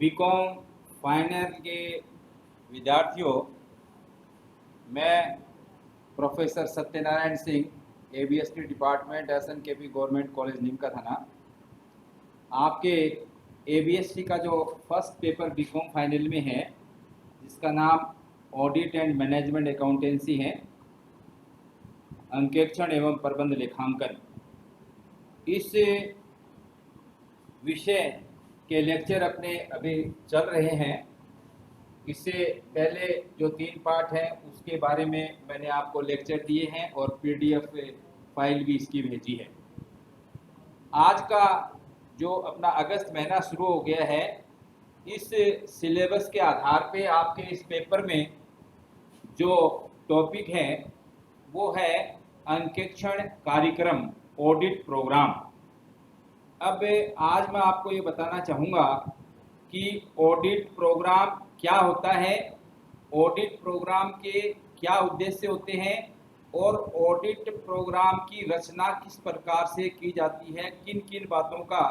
BCom final के विद्यार्थियों, मैं professor Satyanarayan Singh, ABST department, SNKP government college Neem ka Thana. आपके एबीएसटी का जो फर्स्ट पेपर बीकॉम फाइनल में है, जिसका नाम ऑडिट एंड मैनेजमेंट अकाउंटेंसी है, अंकेक्षण एवं प्रबंध लेखांकन, इस विषय के लेक्चर अपने अभी चल रहे हैं। इससे पहले जो 3 पार्ट हैं उसके बारे में मैंने आपको लेक्चर दिए हैं और पीडीएफ फाइल भी इसकी भेजी है। आज का जो अपना अगस्त महीना शुरू हो गया है, इस सिलेबस के आधार पे आपके इस पेपर में जो टॉपिक है वो है अंकेक्षण कार्यक्रम, ऑडिट प्रोग्राम। अब आज मैं आपको ये बताना चाहूँगा कि ऑडिट प्रोग्राम क्या होता है, ऑडिट प्रोग्राम के क्या उद्देश्य होते हैं और ऑडिट प्रोग्राम की रचना किस प्रकार से की जाती है, किन किन बातों का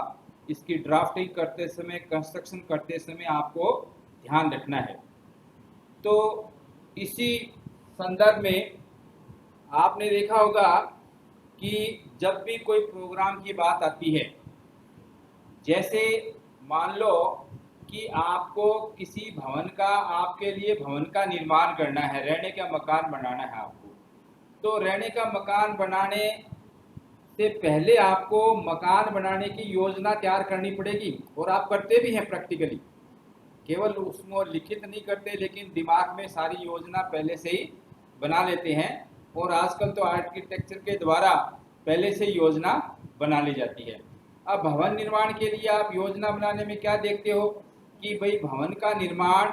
इसकी ड्राफ्टिंग करते समय, कंस्ट्रक्शन करते समय आपको ध्यान रखना है। तो इसी संदर्भ में आपने देखा होगा कि जब भी कोई प्रोग्राम की बात आती है, जैसे मान लो कि आपको किसी भवन का, आपके लिए भवन का निर्माण करना है, रहने का मकान बनाना है आपको, तो रहने का मकान बनाने से पहले आपको मकान बनाने की योजना तैयार करनी पड़ेगी, और आप करते भी हैं प्रैक्टिकली, केवल उसको लिखित नहीं करते लेकिन दिमाग में सारी योजना पहले से ही बना लेते हैं। और आजकल तो आर्किटेक्चर के द्वारा पहले से योजना बना ली जाती है। अब भवन निर्माण के लिए आप योजना बनाने में क्या देखते हो कि भाई भवन का निर्माण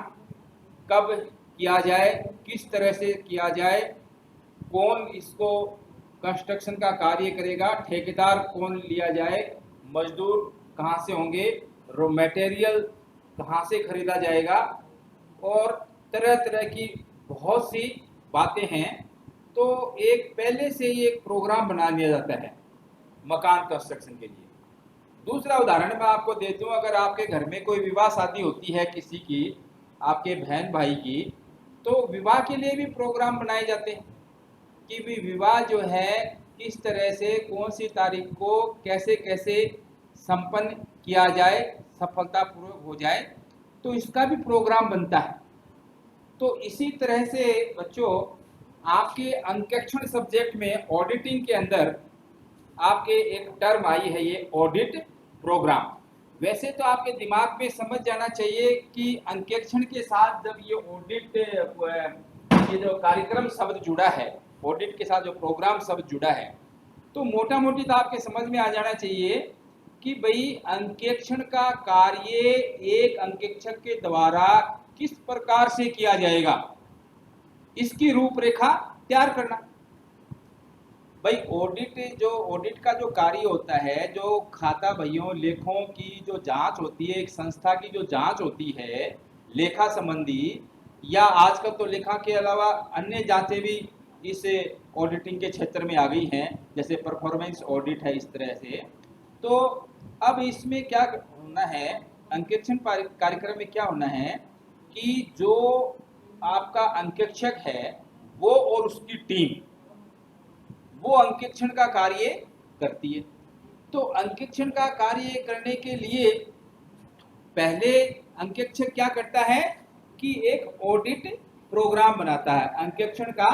कब किया जाए, किस तरह से किया जाए, कौन इसको कंस्ट्रक्शन का कार्य करेगा, ठेकेदार कौन लिया जाए, मजदूर कहाँ से होंगे, रॉ मटेरियल कहाँ से खरीदा जाएगा, और तरह तरह की बहुत सी बातें हैं। तो एक पहले से ही एक प्रोग्राम बना लिया जाता है मकान कंस्ट्रक्शन के लिए। दूसरा उदाहरण मैं आपको देता हूँ, अगर आपके घर में कोई विवाह शादी होती है किसी की, आपके बहन भाई की, तो विवाह के लिए भी प्रोग्राम बनाए जाते हैं कि भी विवाह जो है किस तरह से, कौन सी तारीख को कैसे कैसे संपन्न किया जाए, सफलतापूर्वक हो जाए, तो इसका भी प्रोग्राम बनता है। तो इसी तरह से बच्चों, आपके अंकेक्षण सब्जेक्ट में ऑडिटिंग के अंदर आपके एक टर्म आई है, ये ऑडिट प्रोग्राम। वैसे तो आपके दिमाग में समझ जाना चाहिए कि अंकेक्षण के साथ जब ये ऑडिट, ये जो कार्यक्रम शब्द जुड़ा है, ऑडिट के साथ जो प्रोग्राम शब्द जुड़ा है, तो मोटा मोटी तो आपके समझ में आ जाना चाहिए कि भाई अंकेक्षण का कार्य एक अंकेक्षक के द्वारा किस प्रकार से किया जाएगा, इसकी रूपरेखा तैयार करना। भाई ऑडिट का जो कार्य होता है, जो खाता बहियों लेखों की जो जांच होती है, एक संस्था की जो जांच होती है लेखा संबंधी, या आजकल तो लेखा के अलावा अन्य जांचें भी इस ऑडिटिंग के क्षेत्र में आ गई हैं, जैसे परफॉर्मेंस ऑडिट है, इस तरह से। तो अब इसमें क्या होना है, अंकेक्षण कार्यक्रम में क्या होना है कि जो आपका अंकेक्षक है वो और उसकी टीम वो अंकेक्षण का कार्य करती है। तो अंकेक्षण का कार्य करने के लिए पहले अंकेक्षक क्या करता है कि एक ऑडिट प्रोग्राम बनाता है, अंकेक्षण का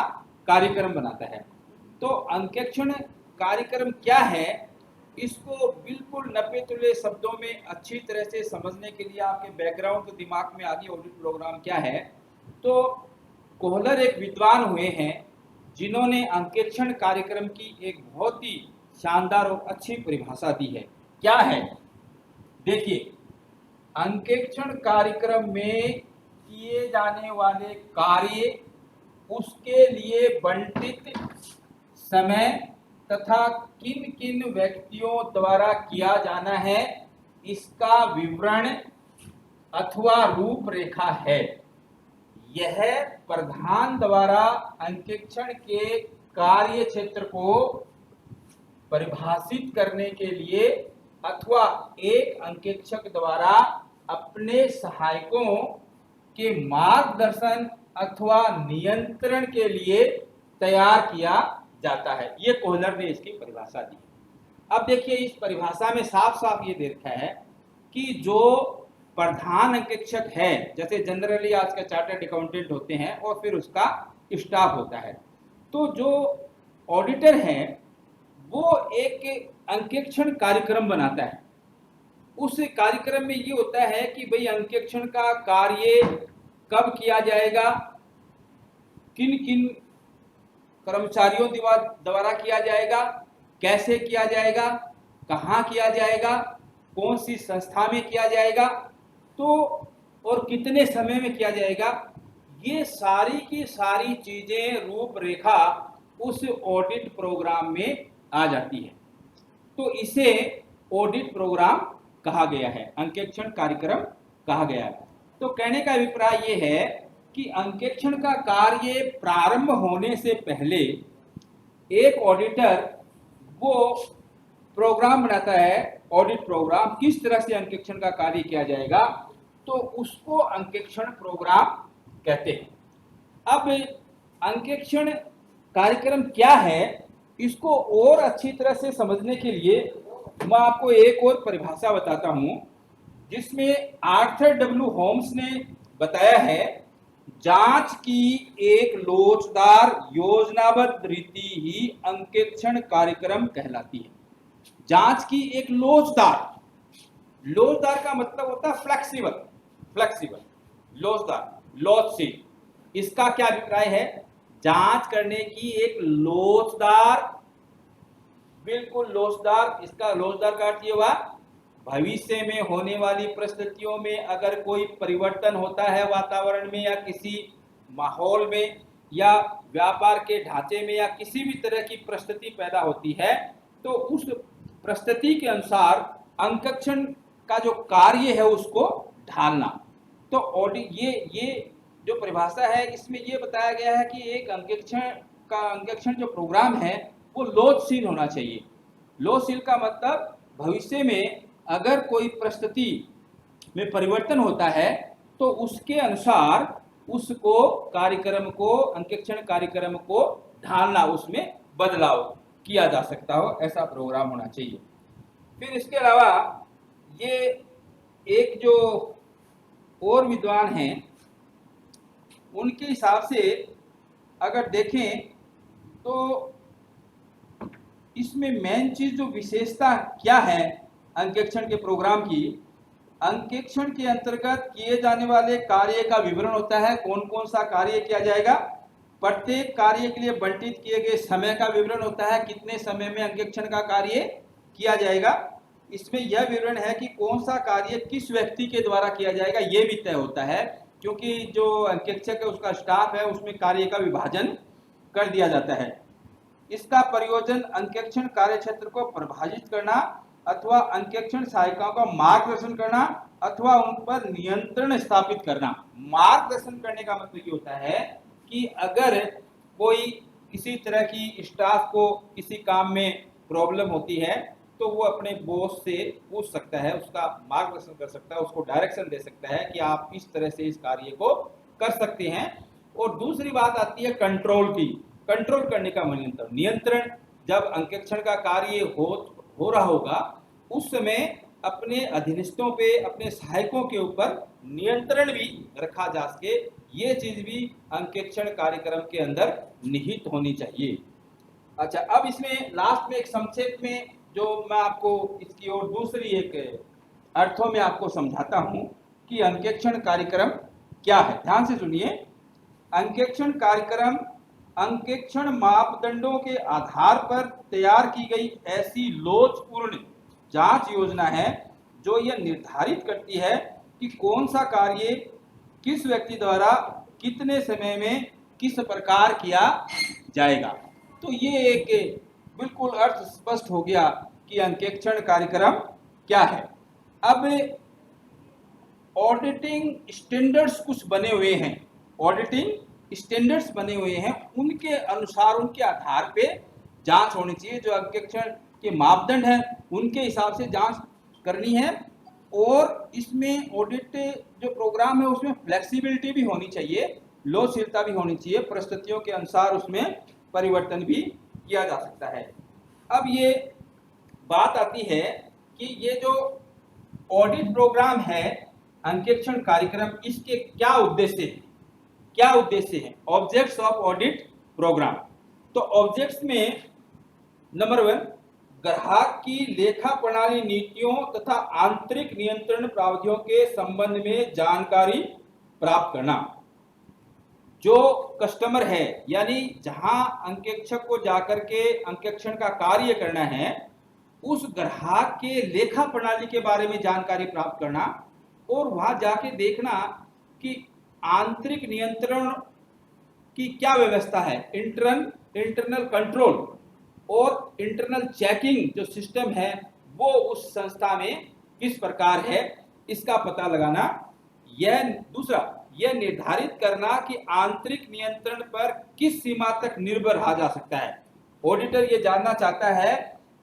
कार्यक्रम बनाता है। तो अंकेक्षण कार्यक्रम क्या है, इसको बिल्कुल नपे तुले शब्दों में अच्छी तरह से समझने के लिए आपके बैकग्राउंड तो दिमाग में आ गई, ऑडिट प्रोग्राम क्या है। तो कोहलर एक विद्वान हुए हैं जिन्होंने अंकेक्षण कार्यक्रम की एक बहुत ही शानदार और अच्छी परिभाषा दी है। क्या है, देखिए, अंकेक्षण कार्यक्रम में किए जाने वाले कार्य, उसके लिए बंटित समय तथा किन किन व्यक्तियों द्वारा किया जाना है, इसका विवरण अथवा रूपरेखा है। यह प्रधान द्वारा अंकेक्षण के कार्य क्षेत्र को परिभाषित करने के लिए अथवा एक अंकेक्षक द्वारा अपने सहायकों के मार्गदर्शन अथवा नियंत्रण के लिए तैयार किया जाता है। ये कोहलर ने इसकी परिभाषा दी। अब देखिए इस परिभाषा में साफ साफ ये देखा है कि जो प्रधान अंकेक्षक है, जैसे जनरली आज का चार्टर्ड अकाउंटेंट होते हैं और फिर उसका स्टाफ होता है, तो जो ऑडिटर है वो एक अंकेक्षण कार्यक्रम बनाता है। उस कार्यक्रम में ये होता है कि भाई अंकेक्षण का कार्य कब किया जाएगा, किन किन कर्मचारियों द्वारा किया जाएगा, कैसे किया जाएगा, कहाँ किया जाएगा, कौन सी संस्था में किया जाएगा, तो और कितने समय में किया जाएगा, ये सारी की सारी चीजें रूपरेखा उस ऑडिट प्रोग्राम में आ जाती है। तो इसे ऑडिट प्रोग्राम कहा गया है, अंकेक्षण कार्यक्रम कहा गया है। तो कहने का अभिप्राय ये है कि अंकेक्षण का कार्य प्रारंभ होने से पहले एक ऑडिटर वो प्रोग्राम बनाता है, ऑडिट प्रोग्राम, किस तरह से अंकेक्षण का कार्य किया जाएगा, तो उसको अंकेक्षण प्रोग्राम कहते हैं। अब अंकेक्षण कार्यक्रम क्या है, इसको और अच्छी तरह से समझने के लिए मैं आपको एक और परिभाषा बताता हूं, जिसमें आर्थर डब्ल्यू होम्स ने बताया है, जांच की एक लोचदार योजनाबद्ध रीति ही अंकेक्षण कार्यक्रम कहलाती है। जांच की एक लोचदार, लोचदार का मतलब होता है फ्लेक्सिबल, फ्लेक्सिबल, लोचदार, लोचशील। इसका क्या अभिप्राय है, जांच करने की एक लोचदार, बिल्कुल लोचदार। इसका लोचदार का अर्थ ये हुआ भविष्य में होने वाली परिस्थितियों में अगर कोई परिवर्तन होता है वातावरण में या किसी माहौल में या व्यापार के ढांचे में या किसी भी तरह की परिस्थिति पैदा होती है, तो उस परिस्थिति के अनुसार अंकेक्षण का जो कार्य है उसको ढालना। तो ऑडिट, ये जो परिभाषा है इसमें ये बताया गया है कि एक अंकेक्षण जो प्रोग्राम है वो लोचशील होना चाहिए। लोचशील का मतलब भविष्य में अगर कोई परिस्थिति में परिवर्तन होता है तो उसके अनुसार उसको कार्यक्रम को, अंकेक्षण कार्यक्रम को ढालना, उसमें बदलाव किया जा सकता हो, ऐसा प्रोग्राम होना चाहिए। फिर इसके अलावा ये एक जो और विद्वान हैं उनके हिसाब से अगर देखें तो इसमें मेन चीज जो विशेषता क्या है अंकेक्षण के प्रोग्राम की, अंकेक्षण के अंतर्गत किए जाने वाले कार्य का विवरण होता है, कौन कौन सा कार्य किया जाएगा, प्रत्येक कार्य के लिए बंटित किए गए समय का विवरण होता है, कितने समय में अंकेक्षण का कार्य किया जाएगा। इसमें यह विवरण है कि कौन सा कार्य किस व्यक्ति के द्वारा किया जाएगा, ये भी तय होता है, क्योंकि जो अंकेक्षक है उसका स्टाफ है, उसमें कार्य का विभाजन कर दिया जाता है। इसका प्रयोजन अंकेक्षण कार्य क्षेत्र को परिभाषित करना अथवा अंकेक्षण सहायिकाओं का मार्गदर्शन करना अथवा उन पर नियंत्रण स्थापित करना। मार्गदर्शन करने का मतलब ये होता है कि अगर कोई किसी तरह की स्टाफ को किसी काम में प्रॉब्लम होती है तो वो अपने बॉस से पूछ सकता है, उसका मार्गदर्शन कर सकता है, उसको डायरेक्शन दे सकता है कि आप इस तरह से इस कार्य को कर सकते हैं। और दूसरी बात आती है कंट्रोल की, कंट्रोल करने का नियंत्रण। जब अंकेक्षण का कार्य हो रहा होगा उस समय अपने अधीनस्थों पे, अपने सहायकों के ऊपर नियंत्रण भी रखा जा सके, ये चीज भी अंकेक्षण कार्यक्रम के अंदर निहित होनी चाहिए। अच्छा, अब इसमें लास्ट में एक संक्षेप में जो मैं आपको इसकी और दूसरी एक अर्थों में आपको समझाता हूं कि अंकेक्षण कार्यक्रम क्या है। ध्यान से सुनिए। अंकेक्षण कार्यक्रम अंकेक्षण मापदंडों के आधार पर तैयार की गई ऐसी लोचपूर्ण जांच योजना है जो यह निर्धारित करती है कि कौन सा कार्य किस व्यक्ति द्वारा कितने समय में किस प्रकार किया जाएगा। तो ये एक बिल्कुल अर्थ स्पष्ट हो गया कि अंकेक्षण कार्यक्रम क्या है। अब ऑडिटिंग स्टैंडर्ड्स कुछ बने हुए हैं, ऑडिटिंग स्टैंडर्ड्स बने हुए हैं, उनके अनुसार, उनके आधार पे जांच होनी चाहिए। जो अंकेक्षण के मापदंड हैं उनके हिसाब से जांच करनी है और इसमें ऑडिट जो प्रोग्राम है उसमें फ्लेक्सिबिलिटी भी होनी चाहिए, लोचशीलता भी होनी चाहिए, परिस्थितियों के अनुसार उसमें परिवर्तन भी किया जा सकता है। अब ये बात आती है कि ये जो ऑडिट प्रोग्राम है, अंकेक्षण कार्यक्रम, इसके क्या उद्देश्य है, क्या उद्देश्य है, ऑब्जेक्ट्स ऑफ ऑडिट प्रोग्राम। तो ऑब्जेक्ट्स में नंबर 1, ग्राहक की लेखा प्रणाली नीतियों तथा आंतरिक नियंत्रण प्रावधानों के संबंध में जानकारी प्राप्त करना। जो कस्टमर है, यानी जहां अंकेक्षक को जाकर के अंकेक्षण का कार्य करना है, उस ग्राहक के लेखा प्रणाली के बारे में जानकारी प्राप्त करना और वहां जाके देखना कि आंतरिक नियंत्रण की क्या व्यवस्था है, इंटरनल कंट्रोल और इंटरनल चेकिंग जो सिस्टम है वो उस संस्था में किस प्रकार है, इसका पता लगाना। यह दूसरा, यह निर्धारित करना कि आंतरिक नियंत्रण पर किस सीमा तक निर्भर रहा जा सकता है। ऑडिटर ये जानना चाहता है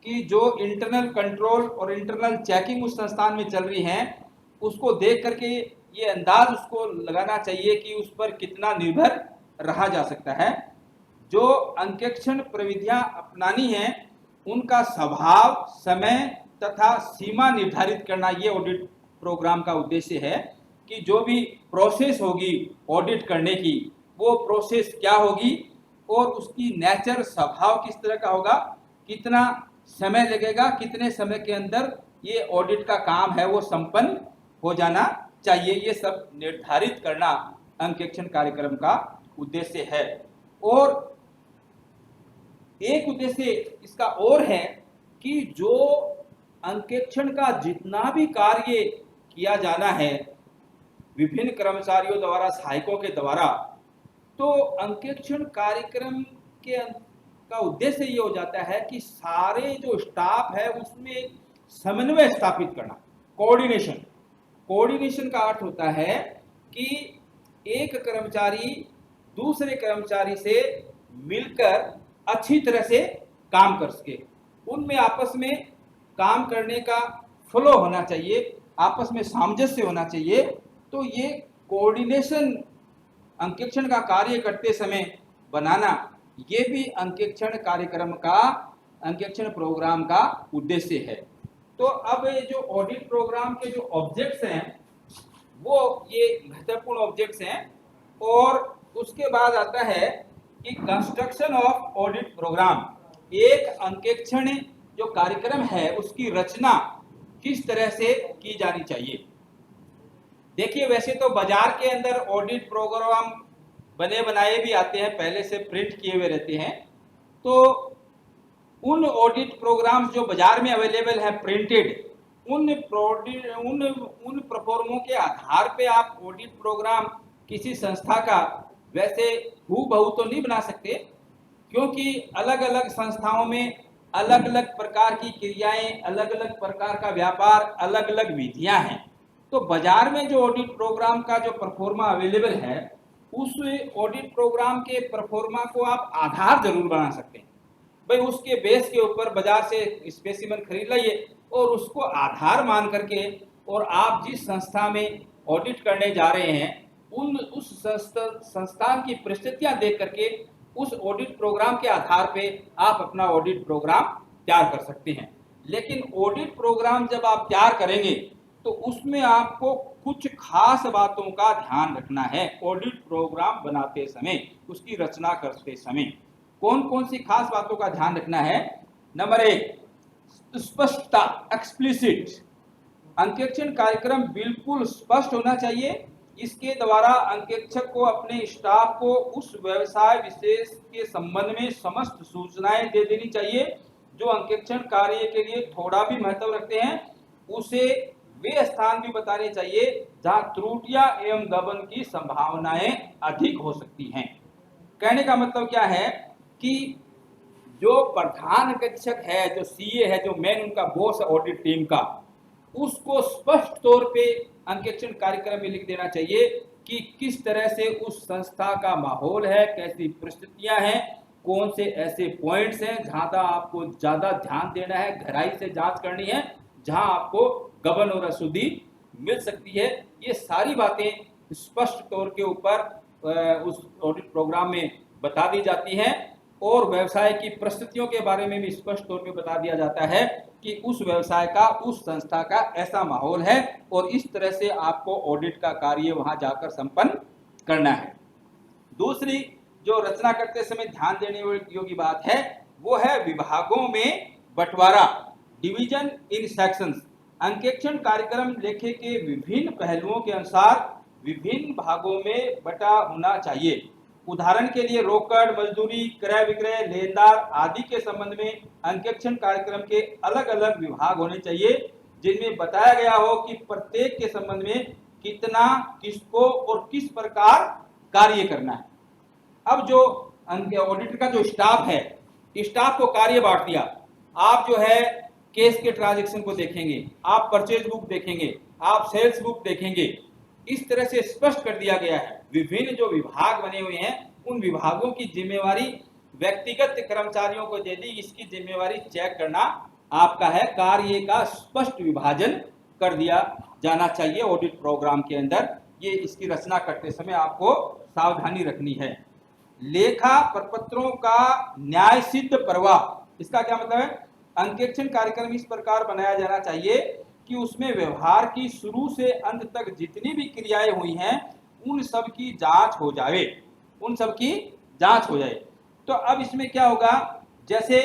कि जो इंटरनल कंट्रोल और इंटरनल चेकिंग उस संस्थान में चल रही है, उसको देख करके ये अंदाज उसको लगाना चाहिए कि उस पर कितना निर्भर रहा जा सकता है। जो अंकेक्षण प्रविधियां अपनानी है उनका स्वभाव, समय तथा सीमा निर्धारित करना, ये ऑडिट प्रोग्राम का उद्देश्य है कि जो भी प्रोसेस होगी ऑडिट करने की, वो प्रोसेस क्या होगी और उसकी नेचर, स्वभाव किस तरह का होगा, कितना समय लगेगा, कितने समय के अंदर ये ऑडिट का काम है वो संपन्न हो जाना चाहिए, ये सब निर्धारित करना अंकेक्षण कार्यक्रम का उद्देश्य है। और एक उद्देश्य इसका और है कि जो अंकेक्षण का जितना भी कार्य किया जाना है विभिन्न कर्मचारियों द्वारा, सहायकों के द्वारा, तो अंकेक्षण कार्यक्रम के का उद्देश्य ये हो जाता है कि सारे जो स्टाफ है उसमें समन्वय स्थापित करना, कोऑर्डिनेशन। कोऑर्डिनेशन का अर्थ होता है कि एक कर्मचारी दूसरे कर्मचारी से मिलकर अच्छी तरह से काम कर सके, उनमें आपस में काम करने का फ्लो होना चाहिए, आपस में सामंजस्य होना चाहिए। तो ये कोऑर्डिनेशन अंकेक्षण का कार्य करते समय बनाना, ये भी अंकेक्षण कार्यक्रम का, अंकेक्षण प्रोग्राम का उद्देश्य है। तो अब ये जो ऑडिट प्रोग्राम के जो ऑब्जेक्ट्स हैं वो ये महत्वपूर्ण ऑब्जेक्ट्स हैं। और उसके बाद आता है कि कंस्ट्रक्शन ऑफ ऑडिट प्रोग्राम, एक अंकेक्षण जो कार्यक्रम है उसकी रचना किस तरह से की जानी चाहिए। देखिए, वैसे तो बाजार के अंदर ऑडिट प्रोग्राम बने बनाए भी आते हैं, पहले से प्रिंट किए हुए रहते हैं। तो उन ऑडिट प्रोग्राम्स जो बाजार में अवेलेबल है प्रिंटेड, उन प्रोफॉर्मों के आधार पे आप ऑडिट प्रोग्राम किसी संस्था का वैसे हूबहू तो नहीं बना सकते, क्योंकि अलग अलग संस्थाओं में अलग अलग प्रकार की क्रियाएं, अलग अलग प्रकार का व्यापार, अलग अलग विधियां हैं। तो बाजार में जो ऑडिट प्रोग्राम का जो परफॉर्मा अवेलेबल है, उस ऑडिट प्रोग्राम के परफॉर्मा को आप आधार जरूर बना सकते हैं। भाई उसके बेस के ऊपर बाजार से स्पेसिमेन खरीद लाइए और उसको आधार मान करके, और आप जिस संस्था में ऑडिट करने जा रहे हैं उस संस्थान की परिस्थितियां देख करके उस ऑडिट प्रोग्राम के आधार पे आप अपना ऑडिट प्रोग्राम तैयार कर सकते हैं। लेकिन ऑडिट प्रोग्राम जब आप तैयार करेंगे तो उसमें आपको कुछ खास बातों का ध्यान रखना है। ऑडिट प्रोग्राम बनाते समय, उसकी रचना करते समय कौन कौन सी खास बातों का ध्यान रखना है। नंबर 1, स्पष्टता, एक्सप्लिसिट। अंकेक्षण कार्यक्रम बिल्कुल स्पष्ट होना चाहिए। इसके द्वारा अंकेक्षक को अपने स्टाफ को उस व्यवसाय विशेष के संबंध में समस्त सूचनाएं दे देनी चाहिए जो अंकेक्षण कार्य के लिए थोड़ा भी महत्व रखते हैं। उसे वे स्थान भी बताने चाहिए जहां त्रुटियां एवं गबन की संभावनाएं अधिक हो सकती हैं। कहने का मतलब क्या है कि जो प्रधान अंकेक्षक है, जो सीए है, जो मेन उनका बॉस है ऑडिट टीम का, उसको स्पष्ट तौर पे अंकेक्षण कार्यक्रम में लिख देना चाहिए कि किस तरह से उस संस्था का माहौल है, कैसी परिस्थितियां हैं, कौन से ऐसे पॉइंट्स हैं जहां आपको ज्यादा ध्यान देना है, गहराई से जांच करनी है, जहां आपको गबन और अशुद्धि मिल सकती है। ये सारी बातें स्पष्ट तौर के ऊपर उस ऑडिट प्रोग्राम में बता दी जाती हैं और व्यवसाय की परिस्थितियों के बारे में भी स्पष्ट तौर पे बता दिया जाता है कि उस व्यवसाय का, उस संस्था का ऐसा माहौल है और इस तरह से आपको ऑडिट का कार्य वहां जाकर संपन्न करना है। दूसरी जो रचना करते समय ध्यान देने योग्य बात है वो है विभागों में बंटवारा, डिवीजन इन सेक्शंस। अंकेक्षण कार्यक्रम लेखे के विभिन्न पहलुओं के अनुसार विभिन्न भागों में बटा होना चाहिए। उदाहरण के लिए रोकड़, मजदूरी, क्रय विक्रय, लेनदार आदि के संबंध में अंकेक्षण कार्यक्रम के अलग अलग विभाग होने चाहिए जिनमें बताया गया हो कि प्रत्येक के संबंध में कितना, किसको और किस प्रकार कार्य करना है। अब जो ऑडिटर का जो स्टाफ है, स्टाफ को कार्य बांट दिया। आप जो है केस के ट्रांजैक्शन को देखेंगे, आप परचेज बुक देखेंगे, आप सेल्स बुक देखेंगे। इस तरह से स्पष्ट कर दिया गया है। विभिन्न जो विभाग बने हुए हैं उन विभागों की जिम्मेवारी व्यक्तिगत कर्मचारियों को दे दी। इसकी जिम्मेवारी चेक करना आपका है। कार्य का स्पष्ट विभाजन कर दिया जाना चाहिए ऑडिट प्रोग्राम के अंदर। ये इसकी रचना करते समय आपको सावधानी रखनी है। लेखा प्रपत्रों का न्याय सिद्ध प्रवाह, इसका क्या मतलब है? अंकेक्षण कार्यक्रम इस प्रकार बनाया जाना चाहिए कि उसमें व्यवहार की शुरू से अंत तक जितनी भी क्रियाएं हुई हैं उन सब की जांच हो जाए, उन सब की जांच हो जाए। तो अब इसमें क्या होगा, जैसे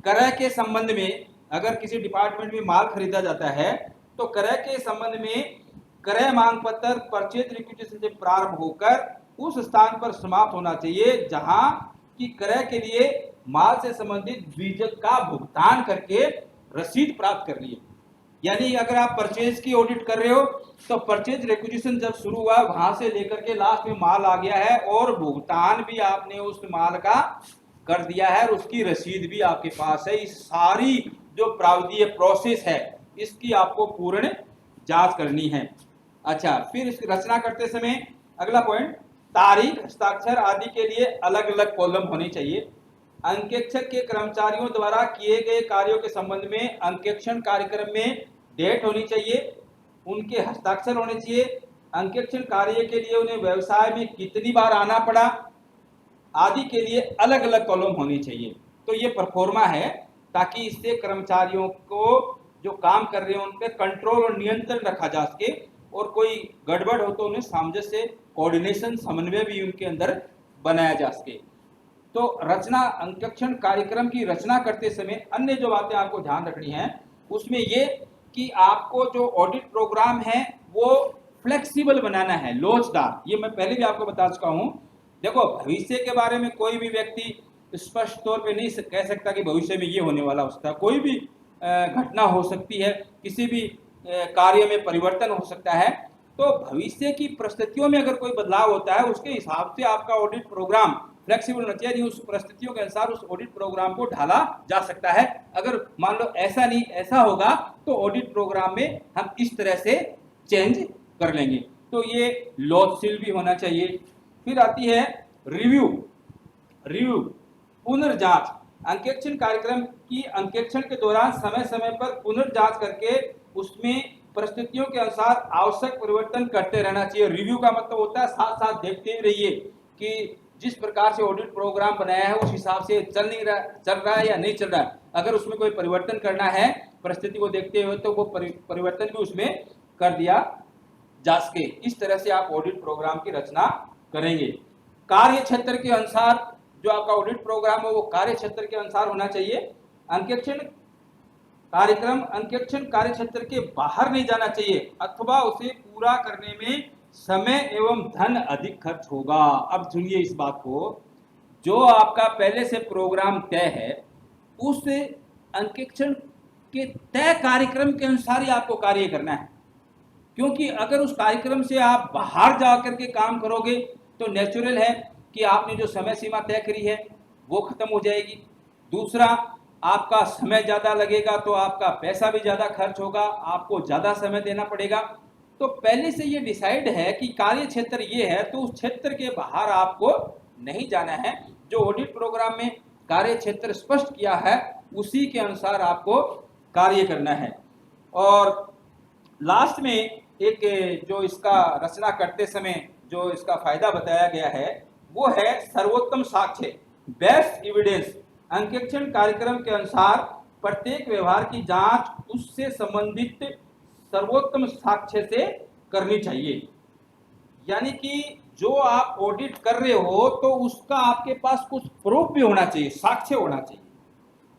क्रय के संबंध में अगर किसी डिपार्टमेंट में माल खरीदा जाता है तो क्रय के संबंध में क्रय मांग पत्र परचेज रिक्विजिशन से प्रारंभ होकर उस स्थान पर समाप्त होना चाहिए जहां की क्रय के लिए माल से संबंधित बीजक का भुगतान करके रसीद प्राप्त कर लिए। यानी अगर आप परचेज की ऑडिट कर रहे हो तो परचेज रिक्विजिशन जब शुरू हुआ वहां से लेकर के लास्ट में माल आ गया है और भुगतान भी आपने उस माल का कर दिया है और उसकी रसीद भी आपके पास है। इस सारी जो प्रावधानीय प्रोसेस है इसकी आपको पूर्ण जांच करनी है। अच्छा, फिर इसकी रचना करते समय अगला पॉइंट, तारीख, हस्ताक्षर आदि के लिए अलग अलग कॉलम होने चाहिए। अंकेक्षक के कर्मचारियों द्वारा किए गए कार्यों के संबंध में अंकेक्षण कार्यक्रम में डेट होनी चाहिए, उनके हस्ताक्षर होने चाहिए। अंकेक्षण कार्य के लिए उन्हें व्यवसाय में कितनी बार आना पड़ा आदि के लिए अलग अलग कॉलम होनी चाहिए। तो ये परफॉर्मा है ताकि इससे कर्मचारियों को जो काम कर रहे हैं उन पर कंट्रोल और नियंत्रण रखा जा सके और कोई गड़बड़ हो तो उन्हें सामंजस्य, कोऑर्डिनेशन, समन्वय भी उनके अंदर बनाया जा सके। तो रचना, अंकेक्षण कार्यक्रम की रचना करते समय अन्य जो बातें आपको ध्यान रखनी है उसमें ये कि आपको जो ऑडिट प्रोग्राम है वो फ्लेक्सिबल बनाना है, लोचदार। ये मैं पहले भी आपको बता चुका हूं। देखो, भविष्य के बारे में कोई भी व्यक्ति स्पष्ट तौर पे नहीं कह सकता कि भविष्य में ये होने वाला हो सकता है। कोई भी घटना हो सकती है, किसी भी कार्य में परिवर्तन हो सकता है। तो भविष्य की परिस्थितियों में अगर कोई बदलाव होता है उसके हिसाब से आपका ऑडिट प्रोग्राम फ्लेक्सिबल होना चाहिए। उस परिस्थितियों के अनुसार उस ऑडिट प्रोग्राम को ढाला जा सकता है। अगर मान लो ऐसा होगा तो ऑडिट प्रोग्राम में हम इस तरह से चेंज कर लेंगे। तो ये लॉजिकल भी होना चाहिए। फिर आती है रिव्यू, पुनर्जांच। अंकेक्षण कार्यक्रम की अंकेक्षण के दौरान समय समय पर पुनर्जांच करके उसमें परिस्थितियों के अनुसार आवश्यक परिवर्तन करते रहना चाहिए। रिव्यू का मतलब होता है साथ साथ देखते ही रहिए कि जिस प्रकार से ऑडिट प्रोग्राम बनाया है उस हिसाब से चल रहा है या नहीं चल रहा है। अगर उसमें कोई परिवर्तन करना है परिस्थिति को देखते हुए तो वो परिवर्तन भी उसमें कर दिया जा सके। इस तरह से आप ऑडिट प्रोग्राम की रचना करेंगे। कार्य क्षेत्र के अनुसार जो आपका ऑडिट प्रोग्राम है वो कार्य क्षेत्र के अनुसार होना चाहिए। अंकेक्षण कार्यक्रम अंकेक्षण कार्य क्षेत्र के बाहर नहीं जाना चाहिए अथवा उसे पूरा करने में समय एवं धन अधिक खर्च होगा। अब सुनिए इस बात को, जो आपका पहले से प्रोग्राम तय है उस अंकेक्षण के तय कार्यक्रम के अनुसार ही आपको कार्य करना है। क्योंकि अगर उस कार्यक्रम से आप बाहर जाकर के काम करोगे तो नेचुरल है कि आपने जो समय सीमा तय करी है वो खत्म हो जाएगी। दूसरा, आपका समय ज़्यादा लगेगा तो आपका पैसा भी ज़्यादा खर्च होगा, आपको ज़्यादा समय देना पड़ेगा। तो पहले से ये डिसाइड है कि कार्य क्षेत्र ये है तो उस क्षेत्र के बाहर आपको नहीं जाना है। जो ऑडिट प्रोग्राम में कार्य क्षेत्र स्पष्ट किया है उसी के अनुसार आपको कार्य करना है। और लास्ट में एक जो इसका रचना करते समय जो इसका फायदा बताया गया है वो है सर्वोत्तम साक्ष्य, बेस्ट एविडेंस। अंकेक्षण कार्यक्रम के अनुसार प्रत्येक व्यवहार की जांच उससे संबंधित सर्वोत्तम साक्ष्य से करनी चाहिए। यानी कि जो आप ऑडिट कर रहे हो तो उसका आपके पास कुछ प्रूफ भी होना चाहिए, साक्ष्य होना चाहिए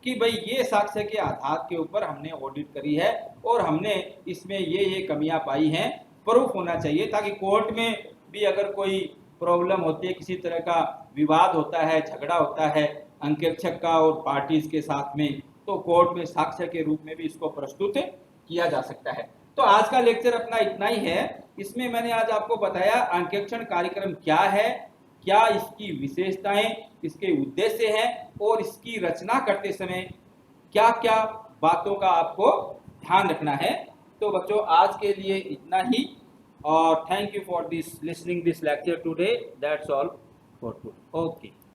कि भाई ये साक्ष्य के आधार के ऊपर हमने ऑडिट करी है और हमने इसमें ये कमियां पाई हैं, प्रूफ होना चाहिए, ताकि कोर्ट में भी अगर कोई प्रॉब्लम होती है, किसी तरह का विवाद होता है, झगड़ा होता है अंकेक्षक का और पार्टीज के साथ में, तो कोर्ट में साक्ष्य के रूप में भी इसको प्रस्तुत किया जा सकता है। तो आज का लेक्चर अपना इतना ही है। इसमें मैंने आज आपको बताया अंकेक्षण कार्यक्रम क्या है, क्या इसकी विशेषताएं, इसके उद्देश्य हैं और इसकी रचना करते समय क्या क्या बातों का आपको ध्यान रखना है। तो बच्चों आज के लिए इतना ही, और thank you for this listening this lecture today. That's all for today. Okay.